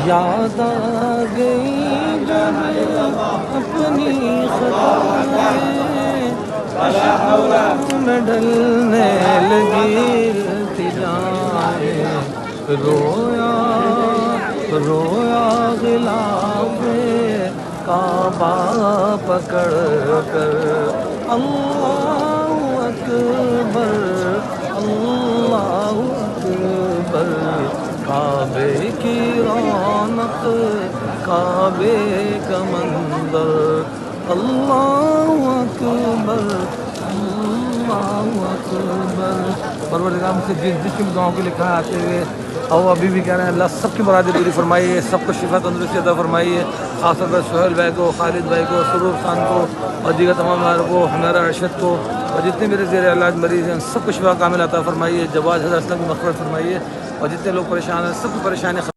یاد آ گئی جب اپنی خطائیں میں ڈھلنے لگی التجائیں رویا رویا غلاف کعبہ پکڑ کر اللہ اکبر اللہ اکبر کعبے کی رونق کعبے کا منظر اللہ اکبر اللہ اکبر پروردگار مجھ سے جس کی دعاؤں کے لکھا ہے آتے ہوئے اور ابھی بھی کہہ رہے ہیں اللہ سب کی مرادیں پوری فرمائیے سب کو شفا تندرستی عطا فرمائیے خاص طور پر سہیل بھائی کو خالد بھائی کو سرور خان کو اور دیگر تمام کو ہمارا ارشد کو اور جتنے میرے زیر علاج مریض ہیں سب کو شفا کامل عطا فرمائیے جواز حضرت اسلم کی مغفرت فرمائیے اور جتنے لوگ پریشان ہیں سب کی پریشانی